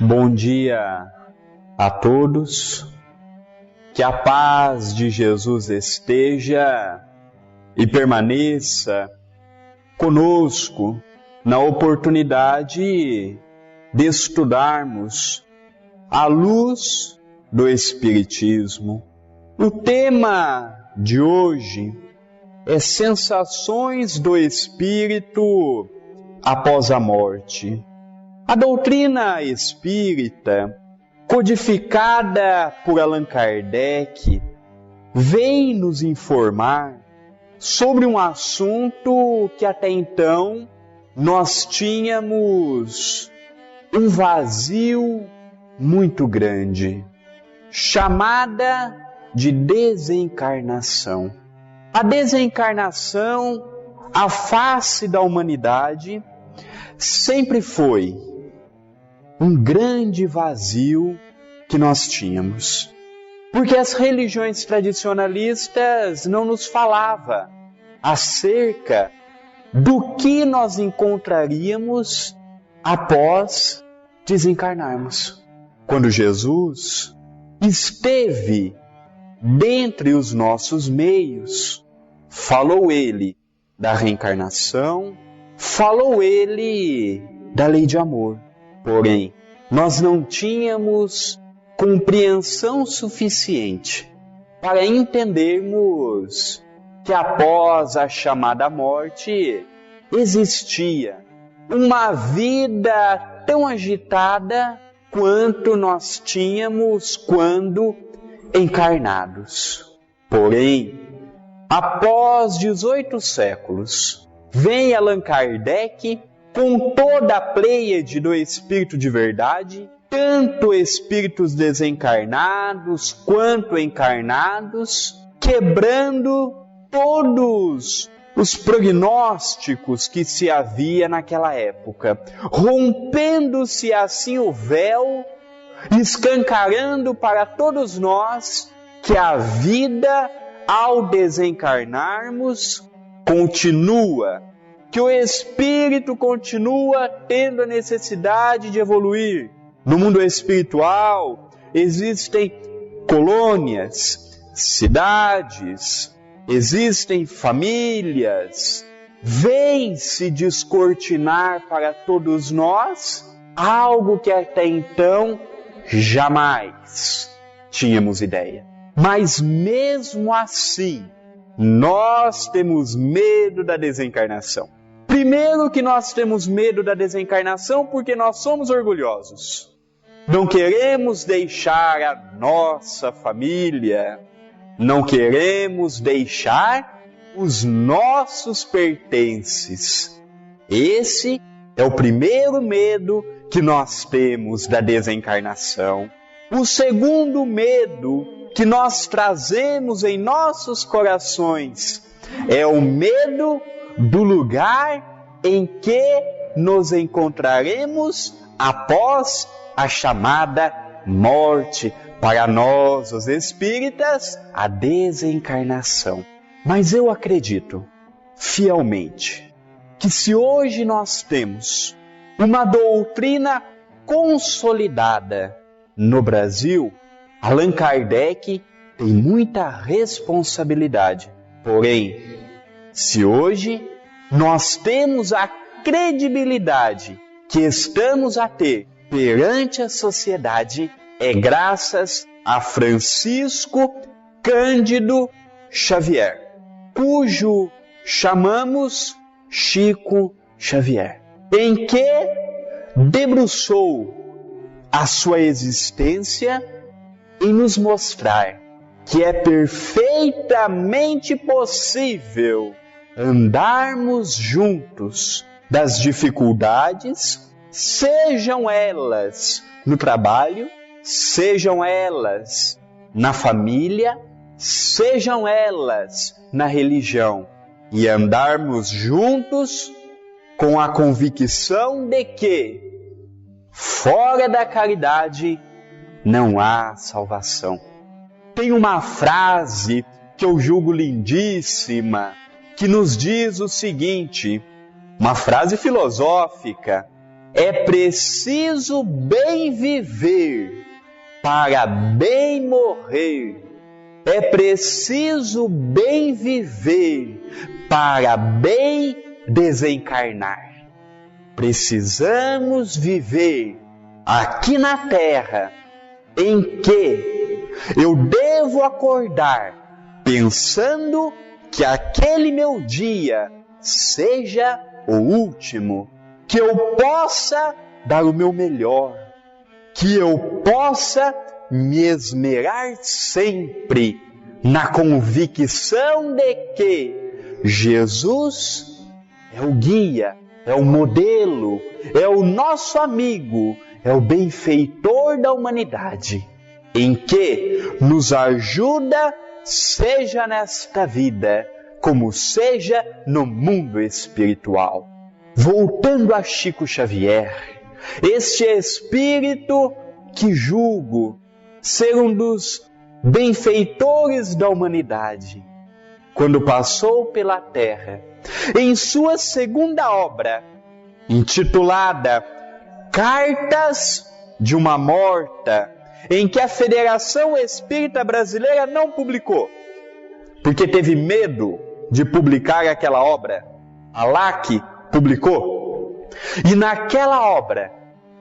Bom dia a todos, que a paz de Jesus esteja e permaneça conosco na oportunidade de estudarmos a luz do Espiritismo. O tema de hoje é sensações do espírito após a morte. A doutrina espírita, codificada por Allan Kardec, vem nos informar sobre um assunto que até então nós tínhamos um vazio muito grande, chamada de desencarnação. A desencarnação, a face da humanidade, sempre foi um grande vazio que nós tínhamos. Porque as religiões tradicionalistas não nos falavam acerca do que nós encontraríamos após desencarnarmos. Quando Jesus esteve dentre os nossos meios, falou ele da reencarnação, falou ele da lei de amor. Porém, nós não tínhamos compreensão suficiente para entendermos que após a chamada morte existia uma vida tão agitada quanto nós tínhamos quando encarnados. Porém, após 18 séculos, vem Allan Kardec com toda a pleiade do Espírito de Verdade, tanto espíritos desencarnados quanto encarnados, quebrando todos os prognósticos que se havia naquela época, rompendo-se assim o véu, escancarando para todos nós que a vida, ao desencarnarmos, continua, que o espírito continua tendo a necessidade de evoluir. No mundo espiritual existem colônias, cidades, existem famílias. Vem-se descortinar para todos nós algo que até então jamais tínhamos ideia. Mas mesmo assim, nós temos medo da desencarnação. Primeiro que nós temos medo da desencarnação porque nós somos orgulhosos. Não queremos deixar a nossa família, não queremos deixar os nossos pertences. Esse é o primeiro medo que nós temos da desencarnação. O segundo medo que nós trazemos em nossos corações é o medo do lugar em que nos encontraremos após a chamada morte. Para nós, os espíritas, a desencarnação. Mas eu acredito fielmente que se hoje nós temos uma doutrina consolidada no Brasil, Allan Kardec tem muita responsabilidade. Porém, se hoje nós temos a credibilidade que estamos a ter perante a sociedade, é graças a Francisco Cândido Xavier, cujo chamamos Chico Xavier, em que debruçou a sua existência em nos mostrar que é perfeitamente possível andarmos juntos das dificuldades, sejam elas no trabalho, sejam elas na família, sejam elas na religião, e andarmos juntos com a convicção de que fora da caridade não há salvação. Tem uma frase que eu julgo lindíssima, que nos diz o seguinte, uma frase filosófica: é preciso bem viver para bem morrer. É preciso bem viver para bem desencarnar. Precisamos viver aqui na Terra em que eu devo acordar pensando que aquele meu dia seja o último, que eu possa dar o meu melhor, que eu possa me esmerar sempre na convicção de que Jesus é o guia, é o modelo, é o nosso amigo, é o benfeitor da humanidade, em que nos ajuda, seja nesta vida, como seja no mundo espiritual. Voltando a Chico Xavier, este espírito que julgo ser um dos benfeitores da humanidade, quando passou pela Terra, em sua segunda obra, intitulada Cartas de uma Morta, em que a Federação Espírita Brasileira não publicou, porque teve medo de publicar aquela obra. A LAC publicou. E naquela obra,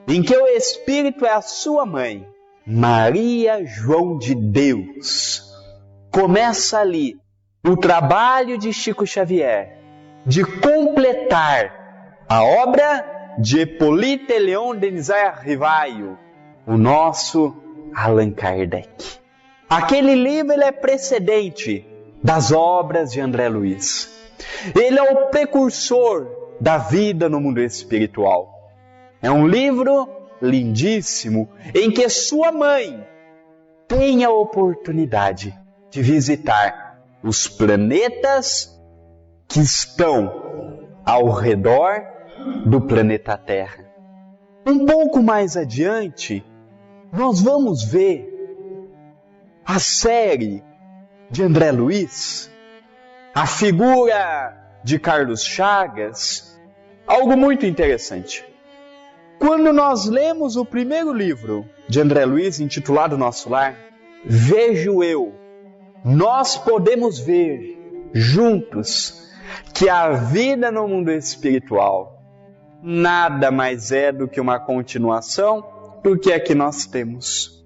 em que o Espírito é a sua mãe, Maria João de Deus, começa ali o trabalho de Chico Xavier de completar a obra de Hippolyte Léon Denis Rivaio, o nosso Allan Kardec. Aquele livro ele é precedente das obras de André Luiz. Ele é o precursor da vida no mundo espiritual. É um livro lindíssimo em que sua mãe tem a oportunidade de visitar os planetas que estão ao redor do planeta Terra. Um pouco mais adiante, nós vamos ver a série de André Luiz, a figura de Carlos Chagas, algo muito interessante. Quando nós lemos o primeiro livro de André Luiz, intitulado Nosso Lar, vejo eu, nós podemos ver juntos que a vida no mundo espiritual nada mais é do que uma continuação do que a que nós temos.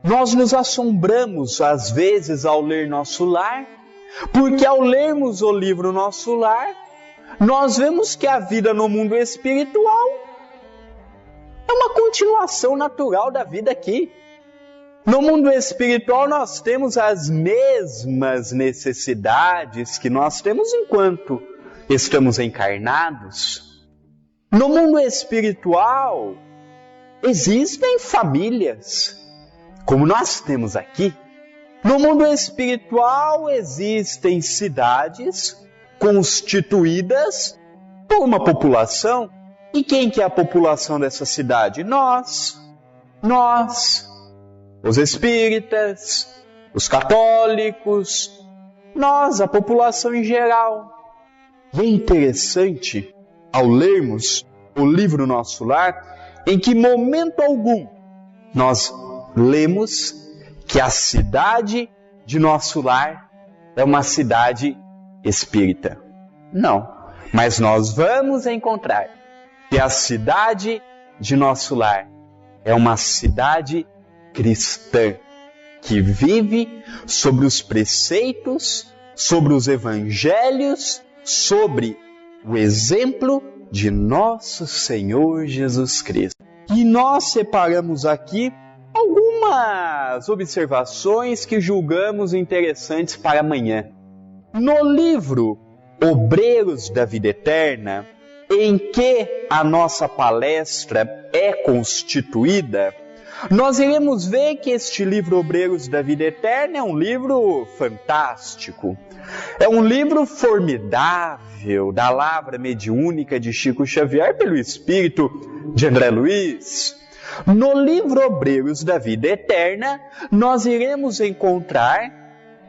Nós nos assombramos às vezes ao ler Nosso Lar, porque ao lermos o livro Nosso Lar, nós vemos que a vida no mundo espiritual é uma continuação natural da vida aqui. No mundo espiritual nós temos as mesmas necessidades que nós temos enquanto estamos encarnados. No mundo espiritual existem famílias, como nós temos aqui. No mundo espiritual existem cidades constituídas por uma população. E quem que é a população dessa cidade? Nós, os espíritas, os católicos, nós, a população em geral. E é interessante, ao lermos o livro Nosso Lar, em que momento algum nós lemos que a cidade de Nosso Lar é uma cidade espírita. Não, mas nós vamos encontrar que a cidade de Nosso Lar é uma cidade cristã, que vive sobre os preceitos, sobre os evangelhos, sobre o exemplo de nosso Senhor Jesus Cristo. E nós separamos aqui algumas observações que julgamos interessantes para amanhã. No livro Obreiros da Vida Eterna, em que a nossa palestra é constituída, nós iremos ver que este livro Obreiros da Vida Eterna é um livro fantástico. É um livro formidável da Lavra Mediúnica de Chico Xavier pelo espírito de André Luiz. No livro Obreiros da Vida Eterna, nós iremos encontrar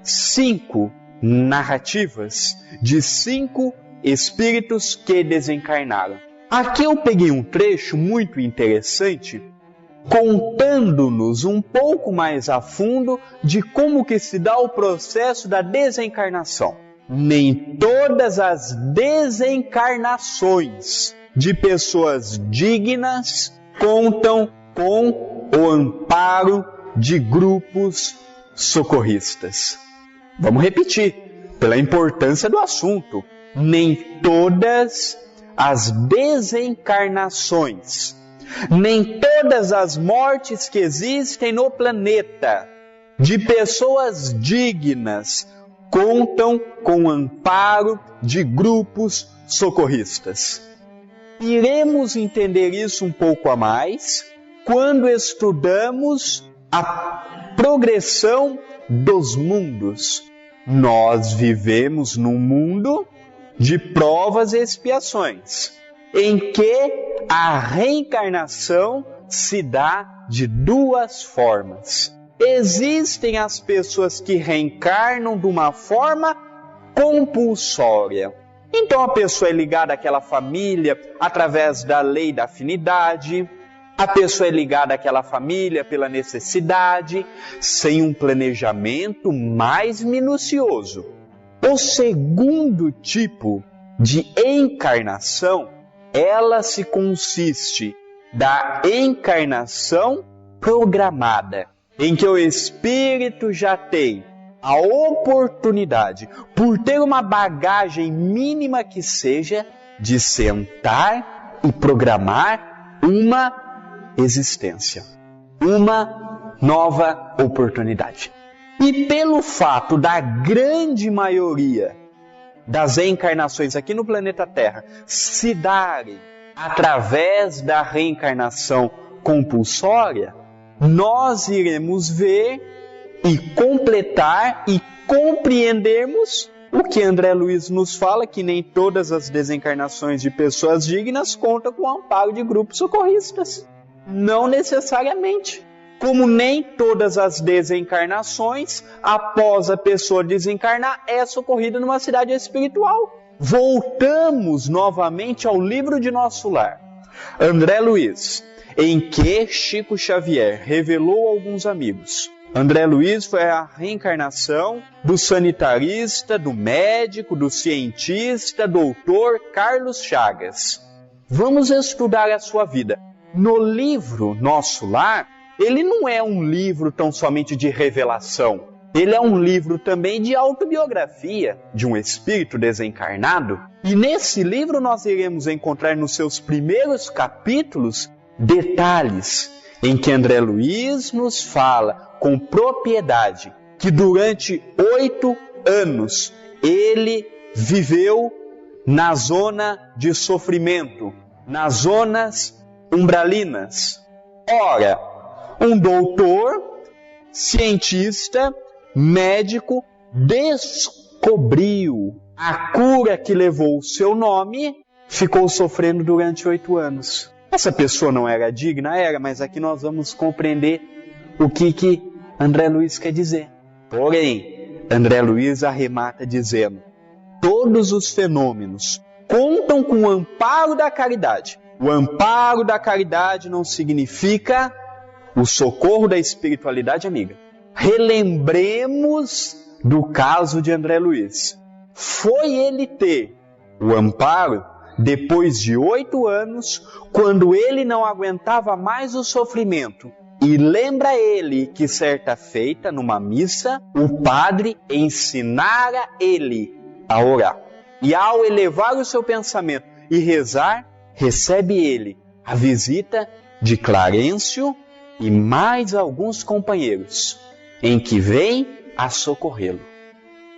5 narrativas de 5 espíritos que desencarnaram. Aqui eu peguei um trecho muito interessante, contando-nos um pouco mais a fundo de como que se dá o processo da desencarnação. Nem todas as desencarnações de pessoas dignas contam com o amparo de grupos socorristas. Vamos repetir, pela importância do assunto. Nem todas as desencarnações, nem todas as mortes que existem no planeta de pessoas dignas contam com o amparo de grupos socorristas. Iremos entender isso um pouco a mais quando estudamos a progressão dos mundos. Nós vivemos num mundo de provas e expiações, em que a reencarnação se dá de duas formas. Existem as pessoas que reencarnam de uma forma compulsória. Então a pessoa é ligada àquela família através da lei da afinidade, a pessoa é ligada àquela família pela necessidade, sem um planejamento mais minucioso. O segundo tipo de encarnação, ela se consiste da encarnação programada, em que o espírito já tem a oportunidade, por ter uma bagagem mínima que seja, de sentar e programar uma existência, uma nova oportunidade. E pelo fato da grande maioria das encarnações aqui no planeta Terra se darem através da reencarnação compulsória, nós iremos ver e completar e compreendermos o que André Luiz nos fala, que nem todas as desencarnações de pessoas dignas contam com o amparo de grupos socorristas. Não necessariamente. Como nem todas as desencarnações, após a pessoa desencarnar, é socorrida numa cidade espiritual. Voltamos novamente ao livro de nosso lar, André Luiz, em que Chico Xavier revelou a alguns amigos. André Luiz foi a reencarnação do sanitarista, do médico, do cientista, doutor Carlos Chagas. Vamos estudar a sua vida. No livro Nosso Lar, ele não é um livro tão somente de revelação. Ele é um livro também de autobiografia de um espírito desencarnado. E nesse livro nós iremos encontrar nos seus primeiros capítulos detalhes em que André Luiz nos fala com propriedade que durante 8 anos ele viveu na zona de sofrimento, nas zonas umbralinas. Ora, um doutor, cientista, médico, descobriu a cura que levou o seu nome, ficou sofrendo durante 8 anos. Essa pessoa não era digna? Era, mas aqui nós vamos compreender o que André Luiz quer dizer. Porém, André Luiz arremata dizendo: todos os fenômenos contam com o amparo da caridade. O amparo da caridade não significa o socorro da espiritualidade amiga. Relembremos do caso de André Luiz. Foi ele ter o amparo depois de 8 anos, quando ele não aguentava mais o sofrimento. E lembra ele que certa feita, numa missa, o padre ensinara ele a orar. E ao elevar o seu pensamento e rezar, recebe ele a visita de Clarencio e mais alguns companheiros, em que vem a socorrê-lo.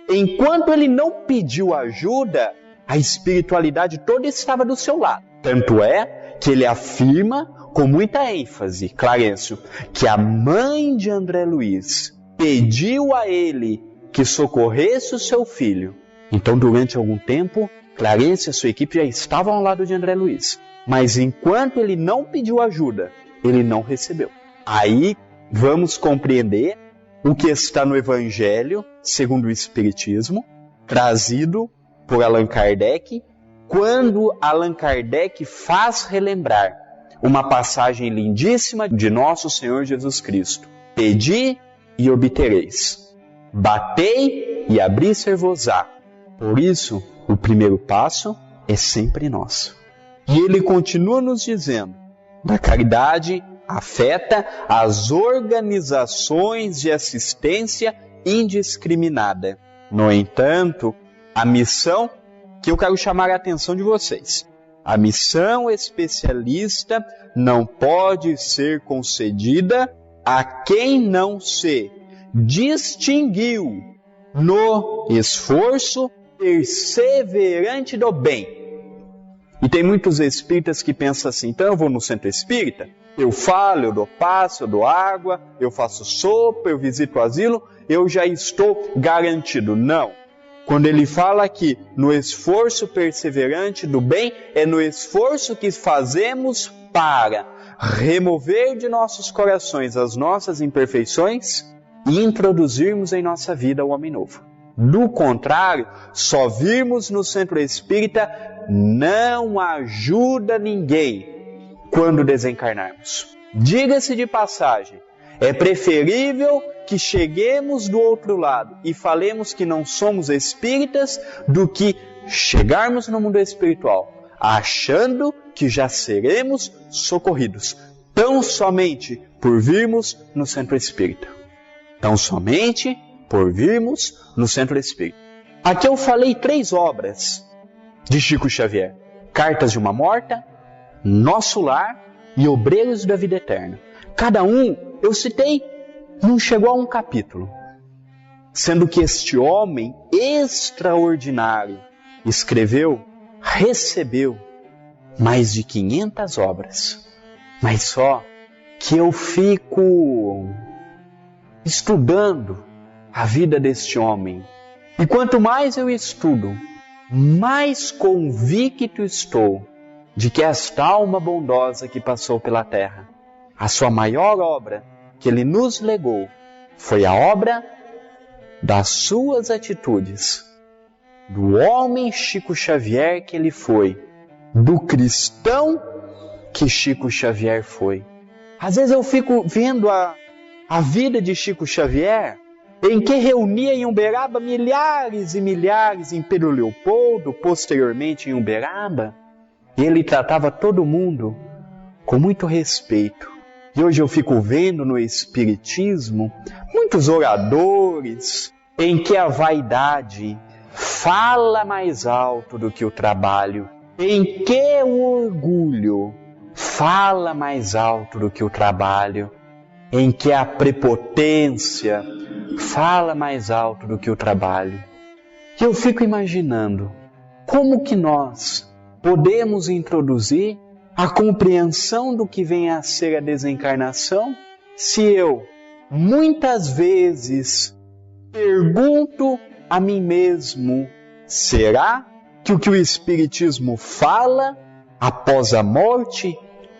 Enquanto ele não pediu ajuda, a espiritualidade toda estava do seu lado. Tanto é que ele afirma com muita ênfase, Clarencio, que a mãe de André Luiz pediu a ele que socorresse o seu filho. Então, durante algum tempo, Clarencio e sua equipe já estavam ao lado de André Luiz. Mas enquanto ele não pediu ajuda, ele não recebeu. Aí vamos compreender o que está no Evangelho segundo o Espiritismo, trazido por Allan Kardec, quando Allan Kardec faz relembrar uma passagem lindíssima de nosso Senhor Jesus Cristo. Pedi e obtereis. Batei e abri-ser-vos-á. Por isso, o primeiro passo é sempre nosso. E ele continua nos dizendo, da caridade afeta as organizações de assistência indiscriminada. No entanto, a missão que eu quero chamar a atenção de vocês, a missão especialista não pode ser concedida a quem não se distinguiu no esforço perseverante do bem. E tem muitos espíritas que pensam assim, então eu vou no centro espírita, eu falo, eu dou passe, eu dou água, eu faço sopa, eu visito o asilo, eu já estou garantido. Não. Quando ele fala aqui no esforço perseverante do bem, é no esforço que fazemos para remover de nossos corações as nossas imperfeições e introduzirmos em nossa vida o homem novo. Do contrário, só virmos no centro espírita não ajuda ninguém quando desencarnarmos. Diga-se de passagem, é preferível que cheguemos do outro lado e falemos que não somos espíritas do que chegarmos no mundo espiritual achando que já seremos socorridos, tão somente por virmos no centro espírita. Tão somente por virmos no centro espírita. Aqui eu falei 3 obras de Chico Xavier: Cartas de uma Morta, Nosso Lar e Obreiros da Vida Eterna. Cada um eu citei, não chegou a um capítulo. Sendo que este homem extraordinário recebeu mais de 500 obras. Mas só que eu fico estudando a vida deste homem. E quanto mais eu estudo, mais convicto estou de que esta alma bondosa que passou pela terra, a sua maior obra que ele nos legou, foi a obra das suas atitudes, do homem Chico Xavier que ele foi, do cristão que Chico Xavier foi. Às vezes eu fico vendo a vida de Chico Xavier, em que reunia em Uberaba milhares e milhares em Pedro Leopoldo, posteriormente em Uberaba. Ele tratava todo mundo com muito respeito. E hoje eu fico vendo no Espiritismo muitos oradores em que a vaidade fala mais alto do que o trabalho, em que o orgulho fala mais alto do que o trabalho, em que a prepotência fala mais alto do que o trabalho. E eu fico imaginando como que nós podemos introduzir a compreensão do que vem a ser a desencarnação, se eu muitas vezes pergunto a mim mesmo, será que o Espiritismo fala após a morte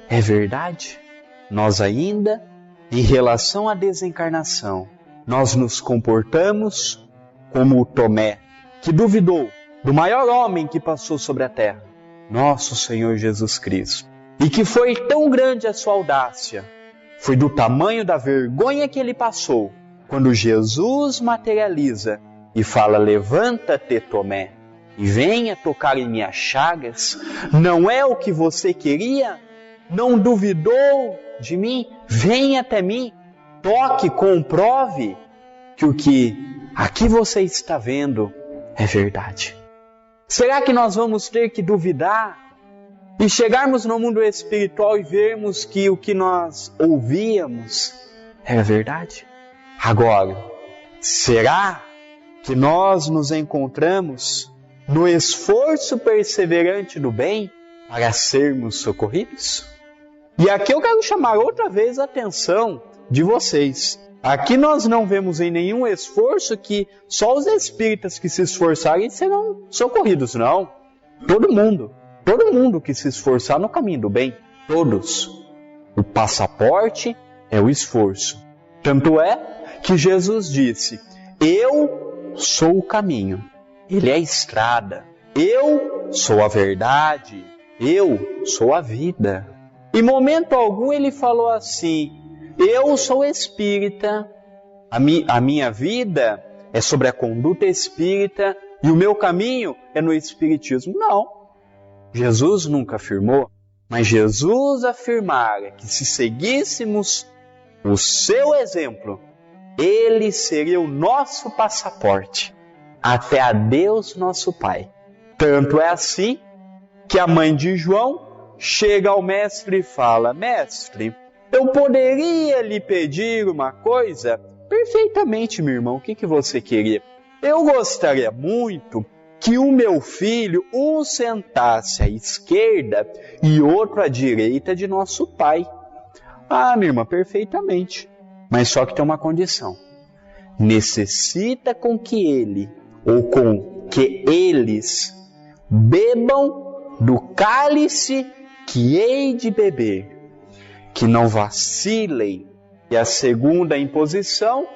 é verdade? Nós ainda, em relação à desencarnação, nós nos comportamos como o Tomé, que duvidou do maior homem que passou sobre a terra, nosso Senhor Jesus Cristo. E que foi tão grande a sua audácia, foi do tamanho da vergonha que ele passou, quando Jesus materializa e fala, levanta-te, Tomé, e venha tocar em minhas chagas. Não é o que você queria? Não duvidou de mim? Venha até mim, toque, comprove que o que aqui você está vendo é verdade. Será que nós vamos ter que duvidar e chegarmos no mundo espiritual e vermos que o que nós ouvíamos era verdade? Agora, será que nós nos encontramos no esforço perseverante do bem para sermos socorridos? E aqui eu quero chamar outra vez a atenção de vocês. Aqui nós não vemos em nenhum esforço que só os espíritas que se esforçarem serão socorridos, não. Todo mundo que se esforçar no caminho do bem, todos. O passaporte é o esforço. Tanto é que Jesus disse, eu sou o caminho, Ele é a estrada, eu sou a verdade, eu sou a vida. Em momento algum ele falou assim: eu sou espírita, a minha vida é sobre a conduta espírita e o meu caminho é no espiritismo. Não, Jesus nunca afirmou, mas Jesus afirmara que se seguíssemos o seu exemplo, ele seria o nosso passaporte até a Deus nosso Pai. Tanto é assim que a mãe de João chega ao mestre e fala: mestre, eu poderia lhe pedir uma coisa? Perfeitamente, meu irmão, o que você queria? Eu gostaria muito que o meu filho um sentasse à esquerda e outro à direita de nosso pai. Ah, minha irmã, perfeitamente. Mas só que tem uma condição. Necessita com que ele, ou com que eles, bebam do cálice que hei de beber, que não vacilem. E a segunda imposição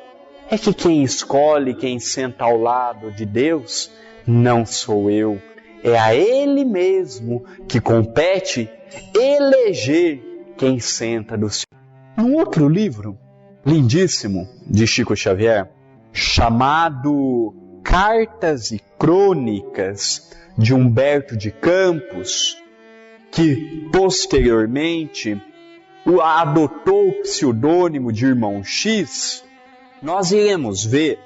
é que quem escolhe, quem senta ao lado de Deus, não sou eu, é a Ele mesmo que compete eleger quem senta do seu. Num outro livro lindíssimo de Chico Xavier, chamado Cartas e Crônicas de Humberto de Campos, que posteriormente adotou o pseudônimo de Irmão X, nós iremos ver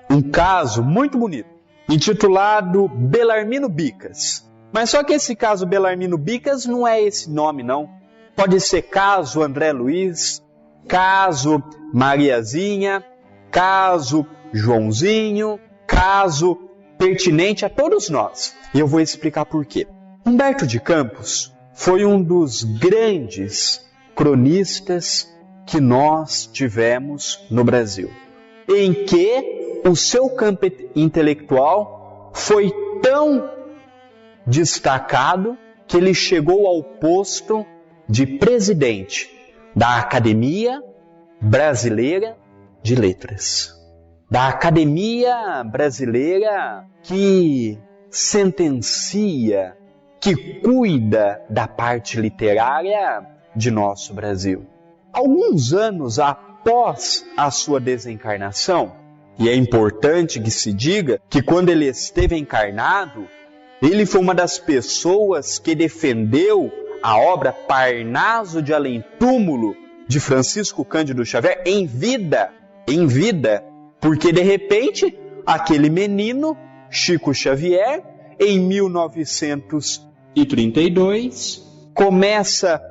um caso muito bonito, intitulado Belarmino Bicas. Mas só que esse caso Belarmino Bicas não é esse nome, não. Pode ser caso André Luiz, caso Mariazinha, caso Joãozinho, caso pertinente a todos nós. E eu vou explicar por quê. Humberto de Campos foi um dos grandes cronistas que nós tivemos no Brasil, em que o seu campo intelectual foi tão destacado que ele chegou ao posto de presidente da Academia Brasileira de Letras. Da Academia Brasileira que sentencia, que cuida da parte literária de nosso Brasil. Alguns anos após a sua desencarnação, e é importante que se diga que quando ele esteve encarnado, ele foi uma das pessoas que defendeu a obra Parnaso de Além Túmulo de Francisco Cândido Xavier em vida, porque de repente aquele menino, Chico Xavier, em 1932, começa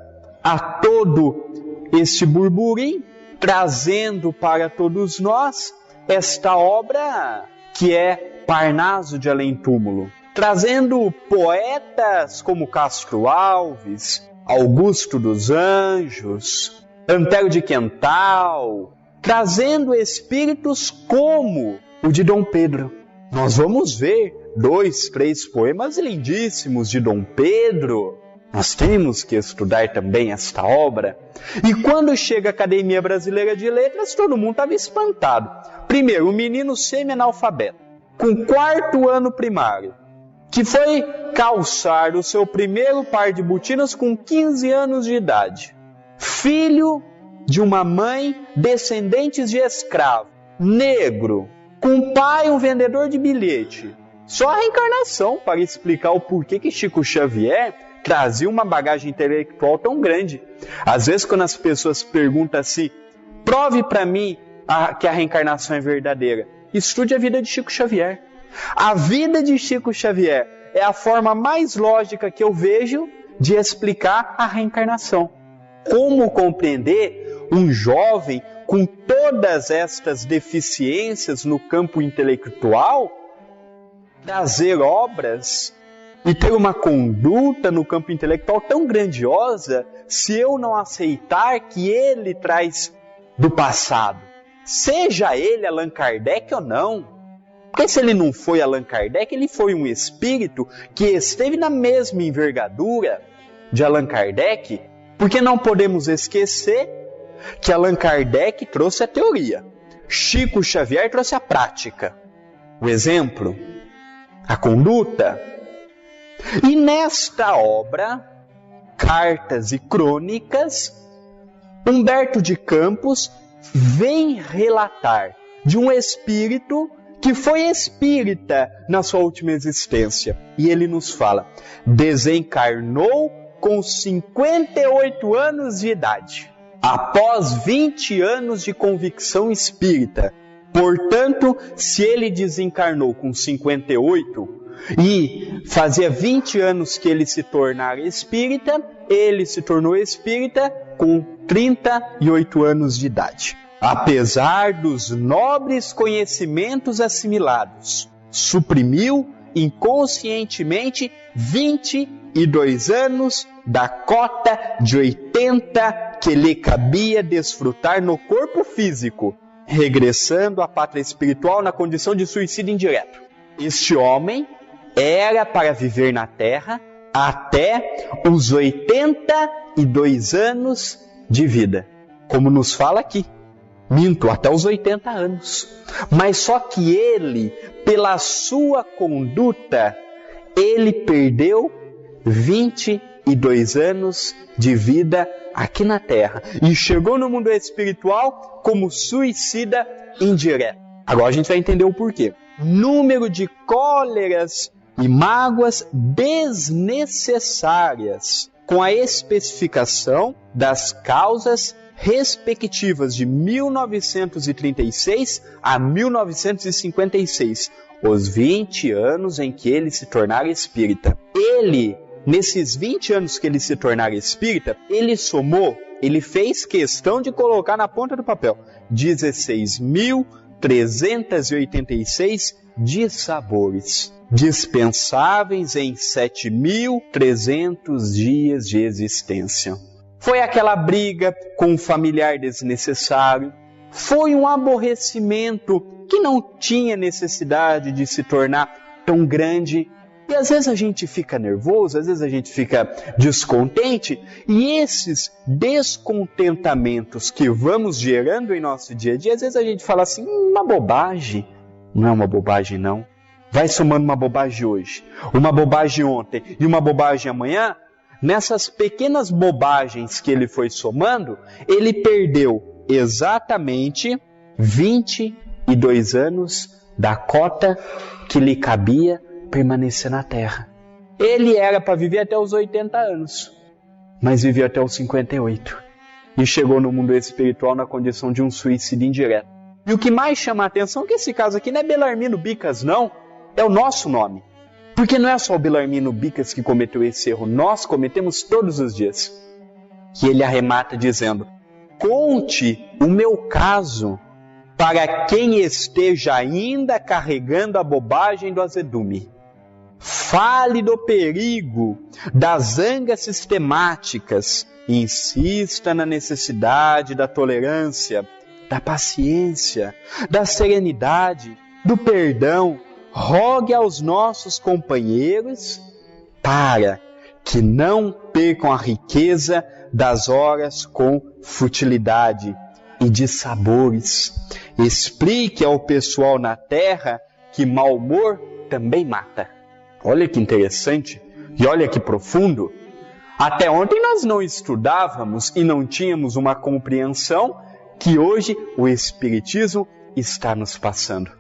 a todo este burburinho, trazendo para todos nós esta obra que é Parnaso de Além Túmulo, trazendo poetas como Castro Alves, Augusto dos Anjos, Antero de Quental, trazendo espíritos como o de Dom Pedro. Nós vamos ver 2, 3 poemas lindíssimos de Dom Pedro. Nós temos que estudar também esta obra. E quando chega a Academia Brasileira de Letras, todo mundo estava espantado. Primeiro, um menino semi-analfabeto, com 4º ano primário, que foi calçar o seu primeiro par de botinas com 15 anos de idade. Filho de uma mãe descendentes de escravo, negro, com pai um vendedor de bilhete. Só a reencarnação para explicar o porquê que Chico Xavier trazia uma bagagem intelectual tão grande. Às vezes quando as pessoas perguntam assim, prove para mim que a reencarnação é verdadeira. Estude a vida de Chico Xavier. A vida de Chico Xavier é a forma mais lógica que eu vejo de explicar a reencarnação. Como compreender um jovem com todas estas deficiências no campo intelectual trazer obras e ter uma conduta no campo intelectual tão grandiosa se eu não aceitar que ele traz do passado? Seja ele Allan Kardec ou não. Porque se ele não foi Allan Kardec, ele foi um espírito que esteve na mesma envergadura de Allan Kardec, porque não podemos esquecer que Allan Kardec trouxe a teoria, Chico Xavier trouxe a prática, o exemplo, a conduta. E nesta obra, Cartas e Crônicas, Humberto de Campos vem relatar de um espírito que foi espírita na sua última existência. E ele nos fala: desencarnou com 58 anos de idade, após 20 anos de convicção espírita. Portanto, se ele desencarnou com 58 e fazia 20 anos que ele se tornara espírita, ele se tornou espírita com 38 anos de idade. Apesar dos nobres conhecimentos assimilados, suprimiu inconscientemente 22 anos da cota de 80 que lhe cabia desfrutar no corpo físico, regressando à pátria espiritual na condição de suicídio indireto. Este homem era para viver na Terra até os 82 anos de vida, como nos fala aqui. Minto, até os 80 anos. Mas só que ele, pela sua conduta, ele perdeu 22 anos de vida aqui na Terra e chegou no mundo espiritual como suicida indireto. Agora a gente vai entender o porquê. Número de cóleras e mágoas desnecessárias, com a especificação das causas respectivas de 1936 a 1956, os 20 anos em que ele se tornara espírita. Nesses 20 anos que ele se tornara espírita, ele somou, ele fez questão de colocar na ponta do papel 16.386 dissabores, dispensáveis em 7.300 dias de existência. Foi aquela briga com um familiar desnecessário, foi um aborrecimento que não tinha necessidade de se tornar tão grande. E às vezes a gente fica nervoso, às vezes a gente fica descontente, e esses descontentamentos que vamos gerando em nosso dia a dia, às vezes a gente fala assim, uma bobagem. Não é uma bobagem, não. Vai somando uma bobagem hoje, uma bobagem ontem e uma bobagem amanhã. Nessas pequenas bobagens que ele foi somando, ele perdeu exatamente 22 anos da cota que lhe cabia permanecer na Terra. Ele era para viver até os 80 anos, mas viveu até os 58 e chegou no mundo espiritual na condição de um suicídio indireto. E o que mais chama a atenção é que esse caso aqui não é Belarmino Bicas, não, é o nosso nome. Porque não é só o Belarmino Bicas que cometeu esse erro, nós cometemos todos os dias. Que ele arremata dizendo: conte o meu caso para quem esteja ainda carregando a bobagem do azedume. Fale do perigo das zangas sistemáticas, insista na necessidade da tolerância, da paciência, da serenidade, do perdão. Rogue aos nossos companheiros para que não percam a riqueza das horas com futilidade e dissabores. Explique ao pessoal na Terra que mau humor também mata. Olha que interessante e olha que profundo. Até ontem nós não estudávamos e não tínhamos uma compreensão que hoje o Espiritismo está nos passando.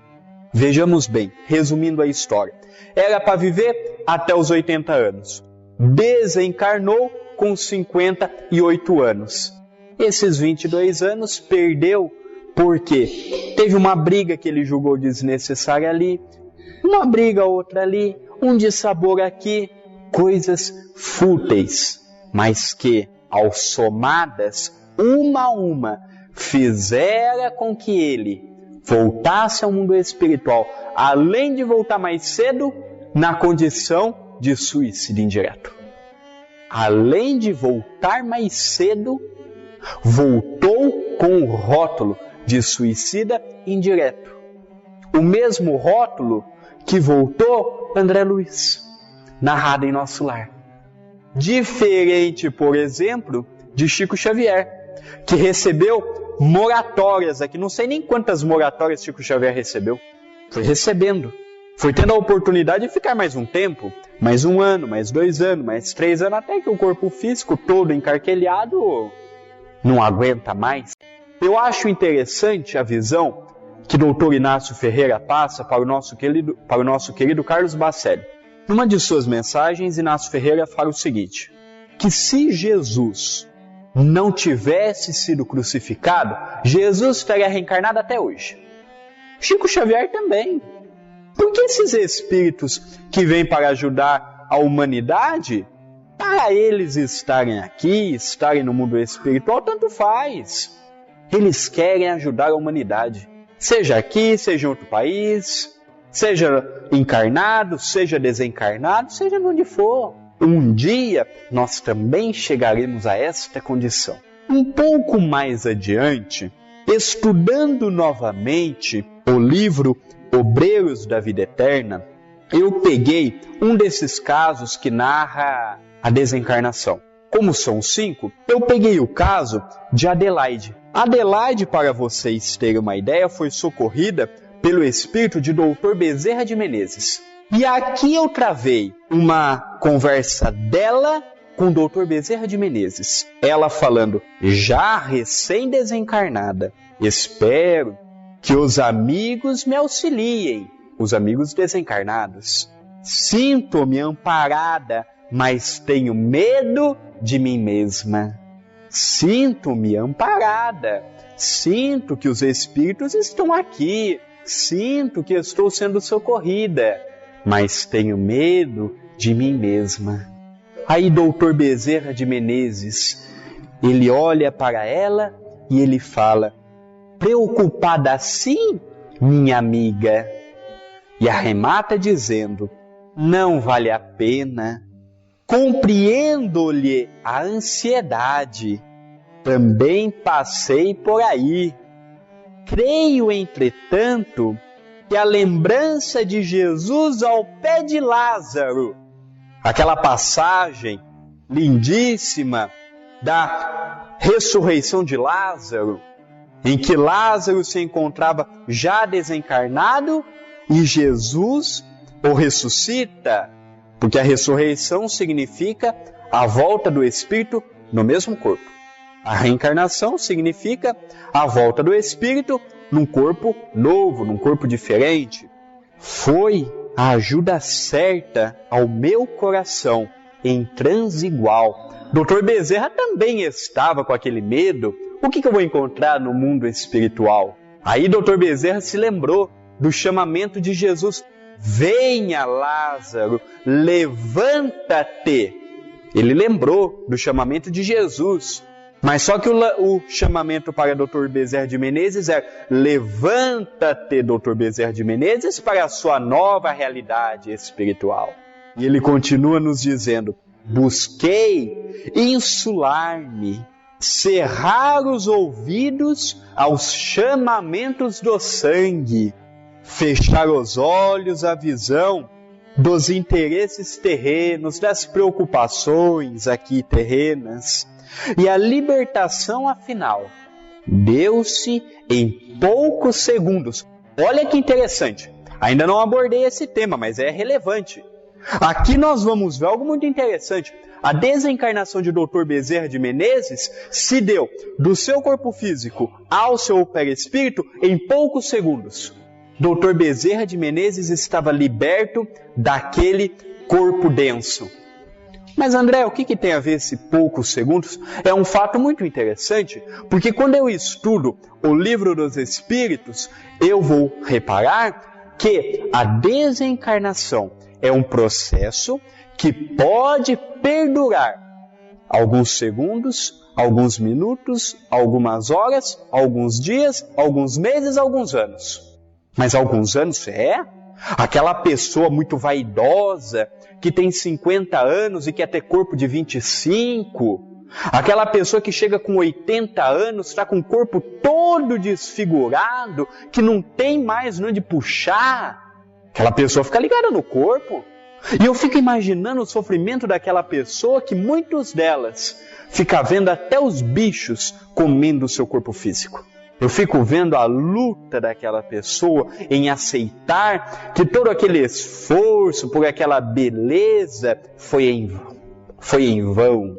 Vejamos bem, resumindo a história. Era para viver até os 80 anos. Desencarnou com 58 anos. Esses 22 anos perdeu porque teve uma briga que ele julgou desnecessária ali, uma briga outra ali, um dissabor aqui, coisas fúteis, mas que, ao somadas, uma a uma, fizera com que ele voltasse ao mundo espiritual, além de voltar mais cedo, na condição de suicídio indireto. Além de voltar mais cedo, voltou com o rótulo de suicida indireto. O mesmo rótulo que voltou André Luiz, narrado em Nosso Lar. Diferente, por exemplo, de Chico Xavier, que recebeu moratórias aqui. Não sei nem quantas moratórias Chico Xavier recebeu. Foi recebendo. Foi tendo a oportunidade de ficar mais um tempo, mais 1 ano, mais 2 anos, mais 3 anos, até que o corpo físico todo encarquilhado não aguenta mais. Eu acho interessante a visão que o Dr. Inácio Ferreira passa para o nosso querido Carlos Bacelli. Numa de suas mensagens, Inácio Ferreira fala o seguinte, que se Jesus não tivesse sido crucificado, Jesus estaria reencarnado até hoje. Chico Xavier também. Por que esses espíritos que vêm para ajudar a humanidade, para eles estarem aqui, estarem no mundo espiritual, tanto faz. Eles querem ajudar a humanidade. Seja aqui, seja em outro país, seja encarnado, seja desencarnado, seja onde for. Um dia nós também chegaremos a esta condição. Um pouco mais adiante, estudando novamente o livro Obreiros da Vida Eterna, eu peguei um desses casos que narra a desencarnação. Como são 5, eu peguei o caso de Adelaide. Adelaide, para vocês terem uma ideia, foi socorrida pelo espírito de Dr. Bezerra de Menezes. E aqui eu travei uma conversa dela com o Dr. Bezerra de Menezes. Ela falando, já recém-desencarnada, espero que os amigos me auxiliem, os amigos desencarnados. Sinto-me amparada, mas tenho medo de mim mesma. Sinto-me amparada, sinto que os espíritos estão aqui, sinto que estou sendo socorrida, mas tenho medo de mim mesma. Aí Dr. Bezerra de Menezes, ele olha para ela e ele fala, preocupada assim, minha amiga, e arremata dizendo, não vale a pena. Compreendo-lhe a ansiedade, também passei por aí. Creio, entretanto, que a lembrança de Jesus ao pé de Lázaro, aquela passagem lindíssima da ressurreição de Lázaro, em que Lázaro se encontrava já desencarnado e Jesus o ressuscita, porque a ressurreição significa a volta do espírito no mesmo corpo. A reencarnação significa a volta do espírito num corpo novo, num corpo diferente. Foi a ajuda certa ao meu coração em transe igual. Dr. Bezerra também estava com aquele medo. O que eu vou encontrar no mundo espiritual? Aí Dr. Bezerra se lembrou do chamamento de Jesus. Venha, Lázaro, levanta-te. Ele lembrou do chamamento de Jesus. Mas só que o chamamento para Dr. Bezerra de Menezes é levanta-te, Dr. Bezerra de Menezes, para a sua nova realidade espiritual. E ele continua nos dizendo, busquei insular-me, cerrar os ouvidos aos chamamentos do sangue, fechar os olhos à visão dos interesses terrenos, das preocupações aqui terrenas, e a libertação afinal deu-se em poucos segundos. Olha que interessante, ainda não abordei esse tema, mas é relevante. Aqui nós vamos ver algo muito interessante. A desencarnação de Dr. Bezerra de Menezes se deu do seu corpo físico ao seu perispírito em poucos segundos. Dr. Bezerra de Menezes estava liberto daquele corpo denso. Mas André, o que tem a ver esse poucos segundos? É um fato muito interessante, porque quando eu estudo o Livro dos Espíritos, eu vou reparar que a desencarnação é um processo que pode perdurar alguns segundos, alguns minutos, algumas horas, alguns dias, alguns meses, alguns anos. Mas alguns anos é? Aquela pessoa muito vaidosa, que tem 50 anos e quer ter corpo de 25. Aquela pessoa que chega com 80 anos, está com o corpo todo desfigurado, que não tem mais onde puxar. Aquela pessoa fica ligada no corpo. E eu fico imaginando o sofrimento daquela pessoa que muitos delas ficam vendo até os bichos comendo o seu corpo físico. Eu fico vendo a luta daquela pessoa em aceitar que todo aquele esforço por aquela beleza foi em vão.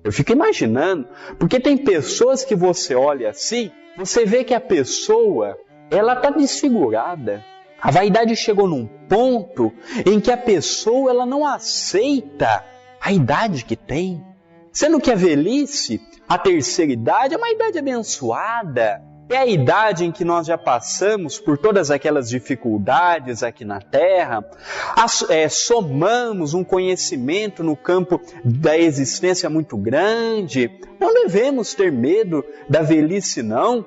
Eu fico imaginando, porque tem pessoas que você olha assim, você vê que a pessoa, ela está desfigurada. A vaidade chegou num ponto em que a pessoa ela não aceita a idade que tem. Sendo que a velhice, a terceira idade, é uma idade abençoada. É a idade em que nós já passamos por todas aquelas dificuldades aqui na Terra, somamos um conhecimento no campo da existência muito grande. Não devemos ter medo da velhice, não.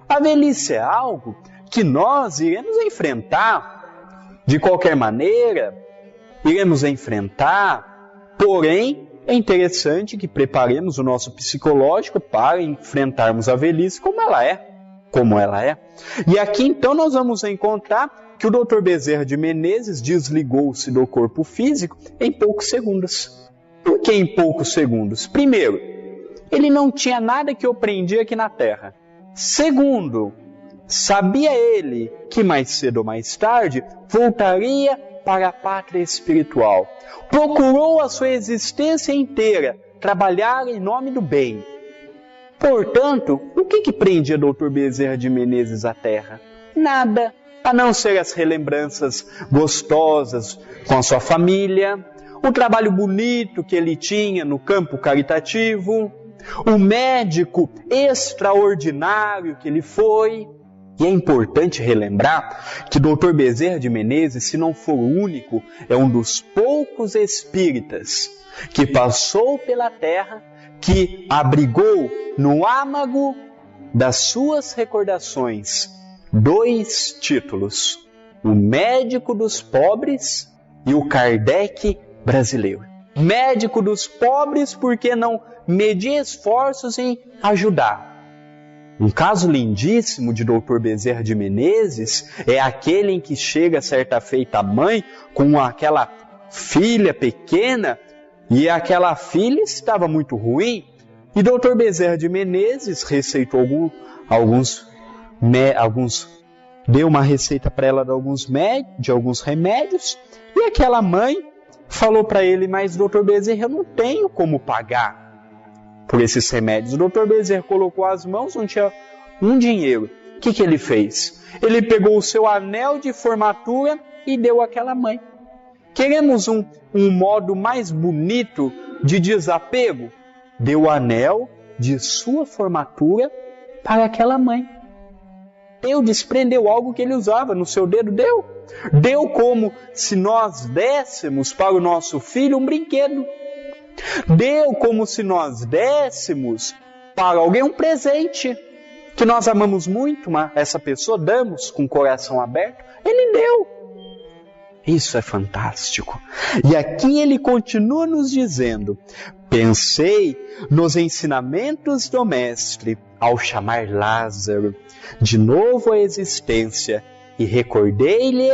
A velhice é algo que nós iremos enfrentar de qualquer maneira, iremos enfrentar, porém, é interessante que preparemos o nosso psicológico para enfrentarmos a velhice como ela é. E aqui então nós vamos encontrar que o Dr. Bezerra de Menezes desligou-se do corpo físico em poucos segundos. Por que em poucos segundos? Primeiro, ele não tinha nada que o prendia aqui na Terra. Segundo, sabia ele que mais cedo ou mais tarde voltaria para a pátria espiritual. Procurou a sua existência inteira trabalhar em nome do bem. Portanto, o que prendia Dr. Bezerra de Menezes à Terra? Nada, a não ser as relembranças gostosas com a sua família, o trabalho bonito que ele tinha no campo caritativo, o médico extraordinário que ele foi. E é importante relembrar que Dr. Bezerra de Menezes, se não for o único, é um dos poucos espíritas que passou pela Terra, que abrigou no âmago das suas recordações 2 títulos: o médico dos pobres e o Kardec brasileiro. Médico dos pobres porque não media esforços em ajudar. Um caso lindíssimo de Dr. Bezerra de Menezes é aquele em que chega certa feita a mãe com aquela filha pequena e aquela filha estava muito ruim. E Dr. Bezerra de Menezes receitou deu uma receita para ela de alguns remédios, e aquela mãe falou para ele: mas Dr. Bezerra, eu não tenho como pagar por esses remédios. O Dr. Bezerra colocou as mãos, não tinha um dinheiro. O que ele fez? Ele pegou o seu anel de formatura e deu àquela mãe. Queremos um modo mais bonito de desapego? Deu o anel de sua formatura para aquela mãe. Desprendeu algo que ele usava no seu dedo, deu como se nós dessemos para o nosso filho um brinquedo. Deu como se nós dessemos para alguém um presente que nós amamos muito, mas essa pessoa damos com o coração aberto. Ele deu. Isso é fantástico. E aqui ele continua nos dizendo: pensei nos ensinamentos do Mestre ao chamar Lázaro de novo à existência e recordei-lhe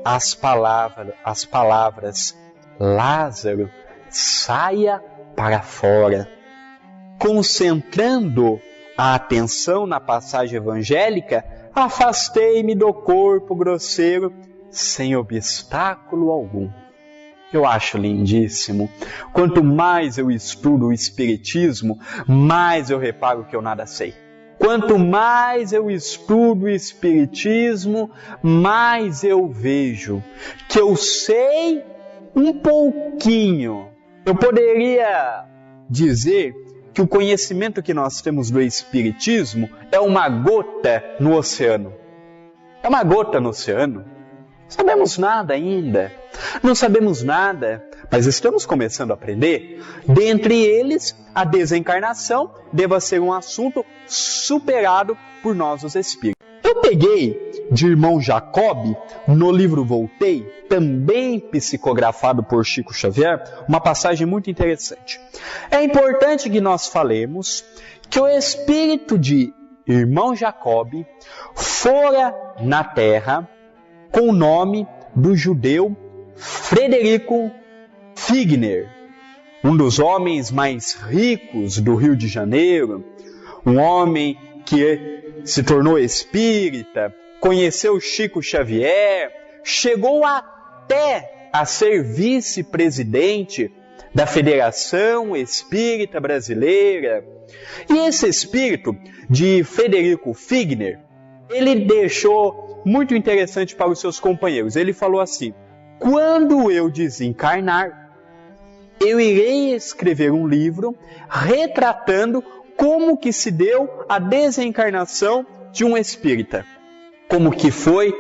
as palavras: Lázaro, saia para fora. Concentrando a atenção na passagem evangélica, afastei-me do corpo grosseiro sem obstáculo algum. Eu acho lindíssimo. Quanto mais eu estudo o Espiritismo, mais eu reparo que eu nada sei. Quanto mais eu estudo o Espiritismo, mais eu vejo que eu sei um pouquinho. Eu poderia dizer que o conhecimento que nós temos do Espiritismo é uma gota no oceano. É uma gota no oceano. Não sabemos nada ainda. Não sabemos nada, mas estamos começando a aprender. Dentre eles, a desencarnação deva ser um assunto superado por nós os espíritos. Eu peguei de Irmão Jacob, no livro Voltei, também psicografado por Chico Xavier, uma passagem muito interessante. É importante que nós falemos que o espírito de Irmão Jacob fora na Terra com o nome do judeu Frederico Figner, um dos homens mais ricos do Rio de Janeiro, um homem que se tornou espírita, conheceu Chico Xavier, chegou até a ser vice-presidente da Federação Espírita Brasileira. E esse espírito de Frederico Figner, ele deixou muito interessante para os seus companheiros. Ele falou assim: quando eu desencarnar, eu irei escrever um livro retratando como que se deu a desencarnação de um espírita. Como que foi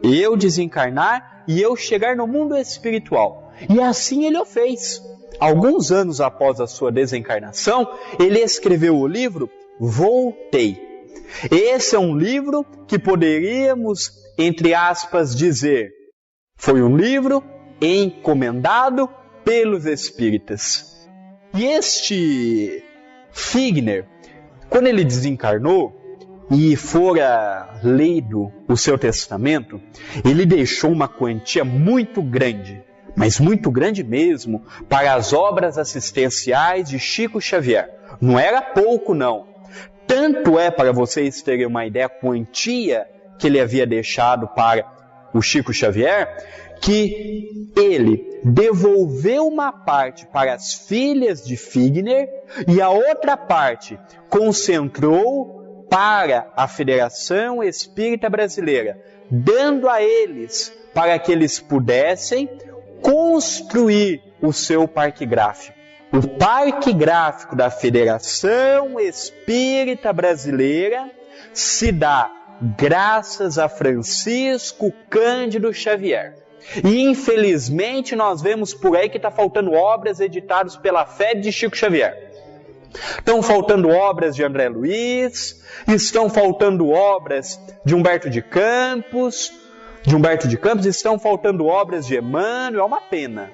eu desencarnar e eu chegar no mundo espiritual. E assim ele o fez. Alguns anos após a sua desencarnação, ele escreveu o livro Voltei. Esse é um livro que poderíamos, entre aspas, dizer, foi um livro encomendado pelos espíritas. E este Figner, quando ele desencarnou e fora lido o seu testamento, ele deixou uma quantia muito grande, mas muito grande mesmo, para as obras assistenciais de Chico Xavier. Não era pouco, não. Tanto é, para vocês terem uma ideia, a quantia que ele havia deixado para o Chico Xavier, que ele devolveu uma parte para as filhas de Figner e a outra parte concentrou para a Federação Espírita Brasileira, dando a eles para que eles pudessem construir o seu parque gráfico. O parque gráfico da Federação Espírita Brasileira se dá graças a Francisco Cândido Xavier. E infelizmente nós vemos por aí que está faltando obras editadas pela fé de Chico Xavier. Estão faltando obras de André Luiz, estão faltando obras de Humberto de Campos, estão faltando obras de Emmanuel. É uma pena.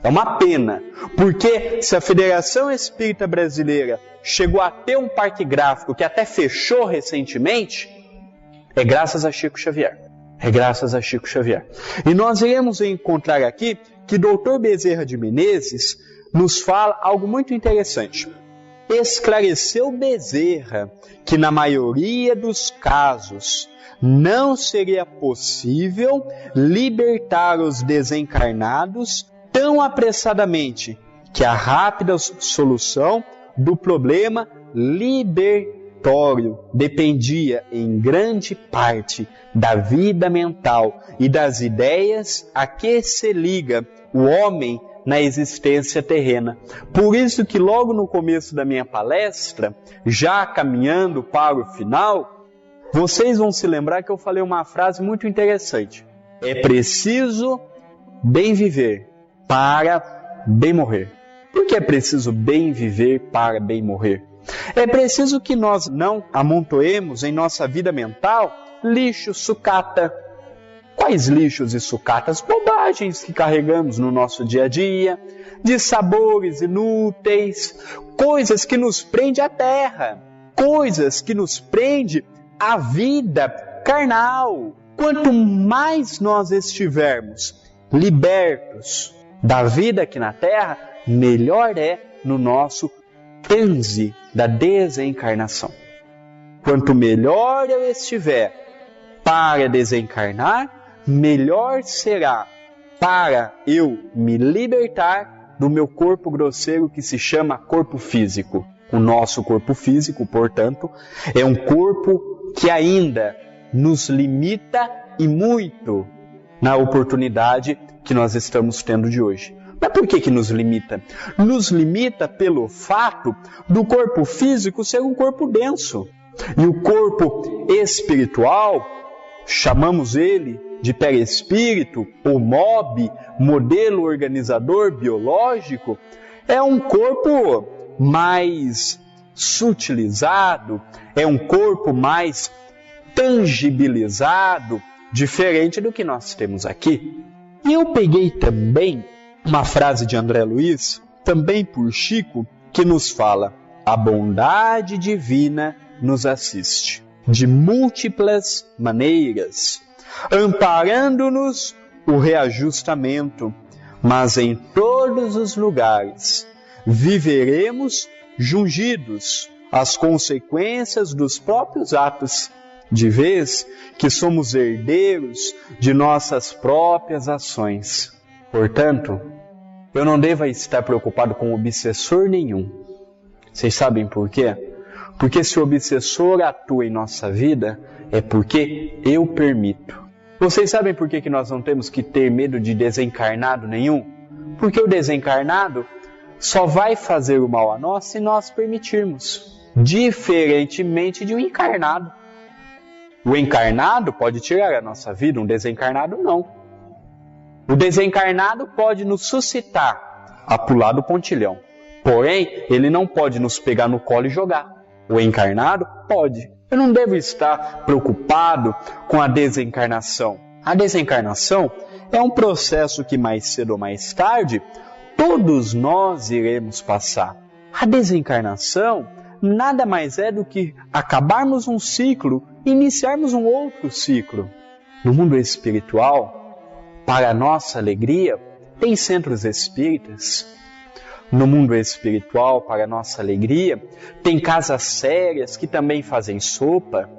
É uma pena, porque se a Federação Espírita Brasileira chegou a ter um parque gráfico que até fechou recentemente, é graças a Chico Xavier. É graças a Chico Xavier. E nós iremos encontrar aqui que Dr. Bezerra de Menezes nos fala algo muito interessante. Esclareceu Bezerra que na maioria dos casos não seria possível libertar os desencarnados tão apressadamente que a rápida solução do problema libertório dependia em grande parte da vida mental e das ideias a que se liga o homem na existência terrena. Por isso que logo no começo da minha palestra, já caminhando para o final, vocês vão se lembrar que eu falei uma frase muito interessante. É preciso bem viver para bem morrer. Por que é preciso bem viver para bem morrer? É preciso que nós não amontoemos em nossa vida mental lixo, sucata. Quais lixos e sucatas? Bobagens que carregamos no nosso dia a dia, de sabores inúteis, coisas que nos prendem à terra, coisas que nos prendem à vida carnal. Quanto mais nós estivermos libertos da vida aqui na terra, melhor é no nosso transe da desencarnação. Quanto melhor eu estiver para desencarnar, melhor será para eu me libertar do meu corpo grosseiro que se chama corpo físico. O nosso corpo físico, portanto, é um corpo que ainda nos limita e muito na oportunidade que nós estamos tendo de hoje. Mas por que nos limita? Nos limita pelo fato do corpo físico ser um corpo denso. E o corpo espiritual, chamamos ele de perispírito, ou MOB, modelo organizador biológico, é um corpo mais sutilizado, é um corpo mais tangibilizado, diferente do que nós temos aqui. E eu peguei também uma frase de André Luiz, também por Chico, que nos fala: a bondade divina nos assiste de múltiplas maneiras, amparando-nos o reajustamento, mas em todos os lugares viveremos jungidos as consequências dos próprios atos, de vez que somos herdeiros de nossas próprias ações. Portanto, eu não devo estar preocupado com obsessor nenhum. Vocês sabem por quê? Porque se o obsessor atua em nossa vida, é porque eu permito. Vocês sabem por que nós não temos que ter medo de desencarnado nenhum? Porque o desencarnado só vai fazer o mal a nós se nós permitirmos. Diferentemente de um encarnado. O encarnado pode tirar a nossa vida, um desencarnado não. O desencarnado pode nos suscitar a pular do pontilhão. Porém, ele não pode nos pegar no colo e jogar. O encarnado pode. Eu não devo estar preocupado com a desencarnação. A desencarnação é um processo que mais cedo ou mais tarde todos nós iremos passar. A desencarnação nada mais é do que acabarmos um ciclo e iniciarmos um outro ciclo. No mundo espiritual, para nossa alegria, tem centros espíritas. No mundo espiritual, para nossa alegria, tem casas sérias que também fazem sopa,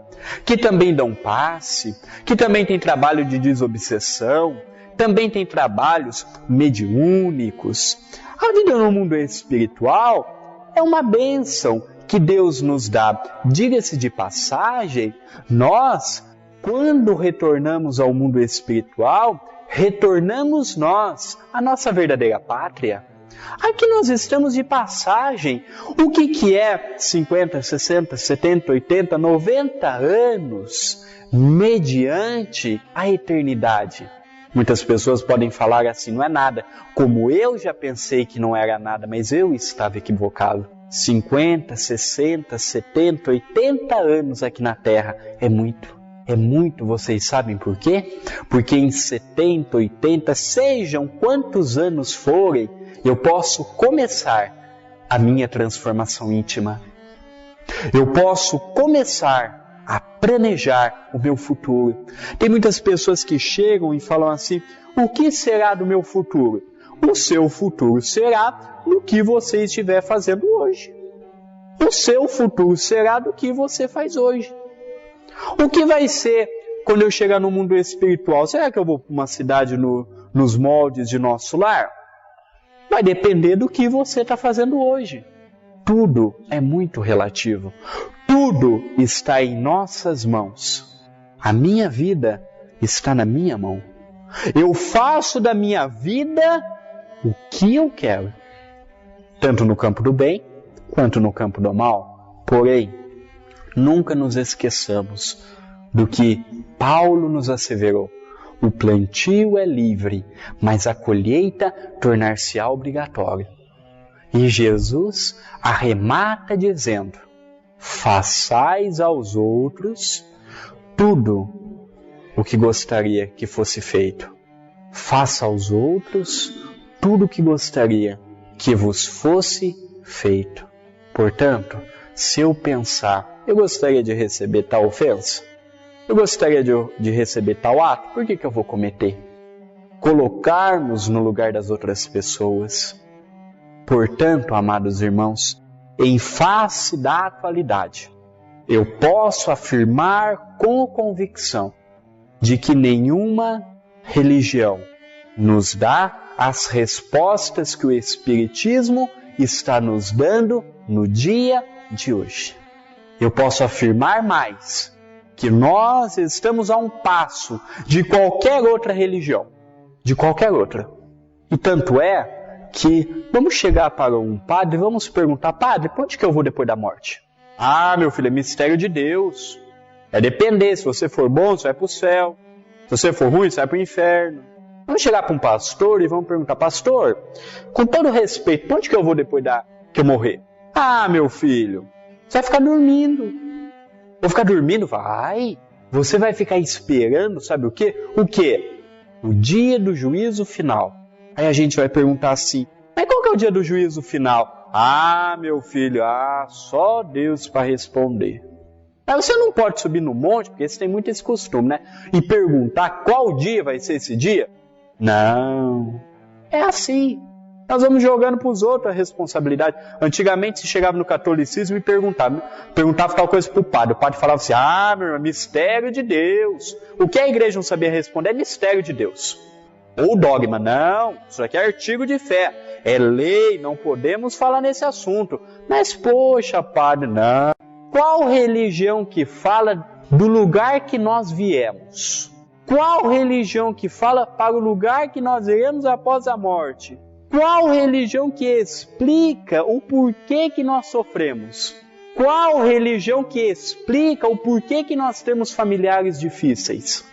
que também dão passe, que também tem trabalho de desobsessão, também tem trabalhos mediúnicos. A vida no mundo espiritual é uma bênção que Deus nos dá. Diga-se de passagem, nós, quando retornamos ao mundo espiritual, retornamos nós à nossa verdadeira pátria. Aqui nós estamos de passagem. O que é 50, 60, 70, 80, 90 anos mediante a eternidade? Muitas pessoas podem falar assim, não é nada. Como eu já pensei que não era nada, mas eu estava equivocado. 50, 60, 70, 80 anos aqui na Terra é muito. É muito, vocês sabem por quê? Porque em 70, 80, sejam quantos anos forem, eu posso começar a minha transformação íntima. Eu posso começar a planejar o meu futuro. Tem muitas pessoas que chegam e falam assim, o que será do meu futuro? O seu futuro será do que você estiver fazendo hoje. O seu futuro será do que você faz hoje. O que vai ser quando eu chegar no mundo espiritual? Será que eu vou para uma cidade nos moldes de nosso lar? Vai depender do que você está fazendo hoje. Tudo é muito relativo. Tudo está em nossas mãos. A minha vida está na minha mão. Eu faço da minha vida o que eu quero. Tanto no campo do bem, quanto no campo do mal. Porém, nunca nos esqueçamos do que Paulo nos asseverou. O plantio é livre, mas a colheita tornar-se-á obrigatória. E Jesus arremata dizendo, façais aos outros tudo o que gostaria que fosse feito. Faça aos outros tudo o que gostaria que vos fosse feito. Portanto, se eu pensar, eu gostaria de receber tal ofensa, eu gostaria de receber tal ato, por que eu vou cometer? Colocarmos no lugar das outras pessoas. Portanto, amados irmãos, em face da atualidade, eu posso afirmar com convicção de que nenhuma religião nos dá as respostas que o Espiritismo está nos dando no dia de hoje. Eu posso afirmar mais, que nós estamos a um passo de qualquer outra religião, de qualquer outra. E tanto é que vamos chegar para um padre e vamos perguntar, padre, para onde que eu vou depois da morte? Ah, meu filho, é mistério de Deus. É depender, se você for bom, você vai para o céu. Se você for ruim, você vai para o inferno. Vamos chegar para um pastor e vamos perguntar, pastor, com todo respeito, para onde que eu vou depois que eu morrer? Ah, meu filho, você vai ficar dormindo. Vou ficar dormindo? Vai. Você vai ficar esperando, sabe o quê? O quê? O dia do juízo final. Aí a gente vai perguntar assim, mas qual que é o dia do juízo final? Ah, meu filho, só Deus para responder. Aí você não pode subir no monte, porque você tem muito esse costume, né? E perguntar qual dia vai ser esse dia? Não. É assim. Nós vamos jogando para os outros a responsabilidade. Antigamente se chegava no catolicismo e perguntava tal coisa para o padre. O padre falava assim, meu irmão, mistério de Deus. O que a igreja não sabia responder é mistério de Deus. Ou dogma, não, isso aqui é artigo de fé. É lei, não podemos falar nesse assunto. Mas poxa, padre, não. Qual religião que fala do lugar que nós viemos? Qual religião que fala para o lugar que nós iremos após a morte? Qual religião que explica o porquê que nós sofremos? Qual religião que explica o porquê que nós temos familiares difíceis?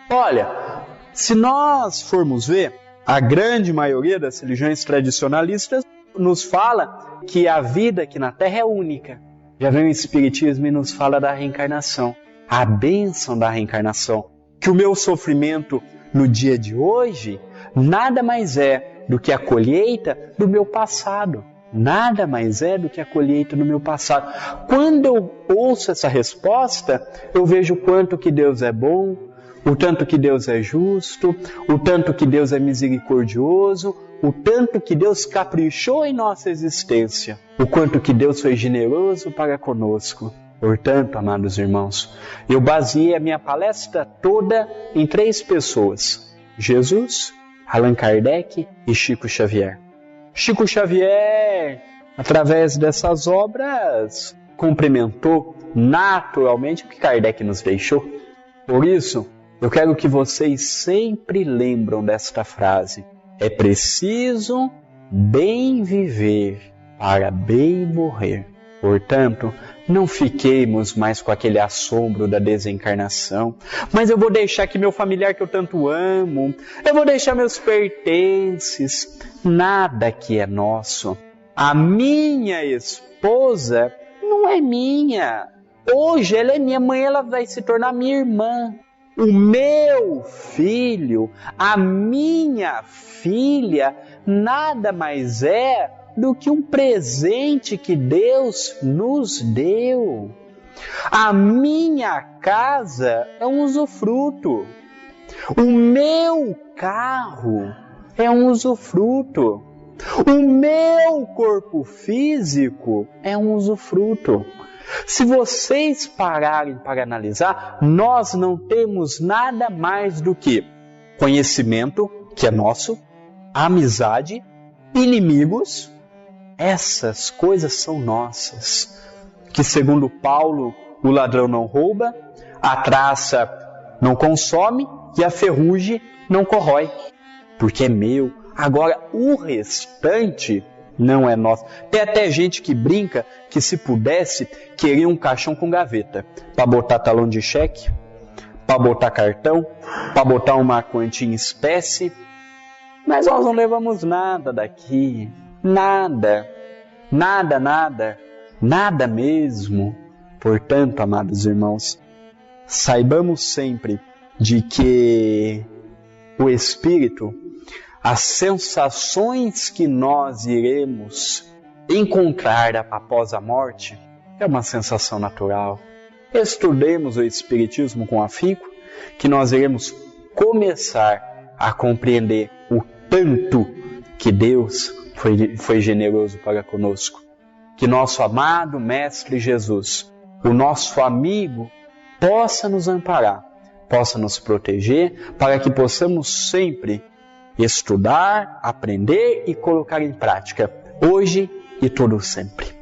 Olha, se nós formos ver, a grande maioria das religiões tradicionalistas nos fala que a vida aqui na Terra é única. Já vem o Espiritismo e nos fala da reencarnação, a bênção da reencarnação. Que o meu sofrimento no dia de hoje nada mais é do que a colheita do meu passado. Nada mais é do que a colheita do meu passado. Quando eu ouço essa resposta, eu vejo o quanto que Deus é bom, o tanto que Deus é justo, o tanto que Deus é misericordioso, o tanto que Deus caprichou em nossa existência, o quanto que Deus foi generoso para conosco. Portanto, amados irmãos, eu baseei a minha palestra toda em 3 pessoas: Jesus, Allan Kardec e Chico Xavier. Chico Xavier, através dessas obras, cumprimentou naturalmente o que Kardec nos deixou. Por isso, eu quero que vocês sempre lembram desta frase: é preciso bem viver para bem morrer. Portanto, não fiquemos mais com aquele assombro da desencarnação. Mas eu vou deixar aqui meu familiar que eu tanto amo. Eu vou deixar meus pertences. Nada que é nosso. A minha esposa não é minha. Hoje ela é minha mãe, ela vai se tornar minha irmã. O meu filho, a minha filha, nada mais é do que um presente que Deus nos deu. A minha casa é um usufruto. O meu carro é um usufruto. O meu corpo físico é um usufruto. Se vocês pararem para analisar, nós não temos nada mais do que conhecimento, que é nosso, amizade, inimigos. Essas coisas são nossas, que segundo Paulo, o ladrão não rouba, a traça não consome e a ferrugem não corrói, porque é meu. Agora, o restante não é nosso. Tem até gente que brinca que se pudesse, queria um caixão com gaveta, para botar talão de cheque, para botar cartão, para botar uma quantia em espécie, mas nós não levamos nada daqui. Nada, nada, nada, nada mesmo. Portanto, amados irmãos, saibamos sempre de que o Espírito, as sensações que nós iremos encontrar após a morte, é uma sensação natural. Estudemos o Espiritismo com afinco, que nós iremos começar a compreender o tanto que Deus foi generoso para conosco. Que nosso amado Mestre Jesus, o nosso amigo, possa nos amparar, possa nos proteger, para que possamos sempre estudar, aprender e colocar em prática, hoje e todo sempre.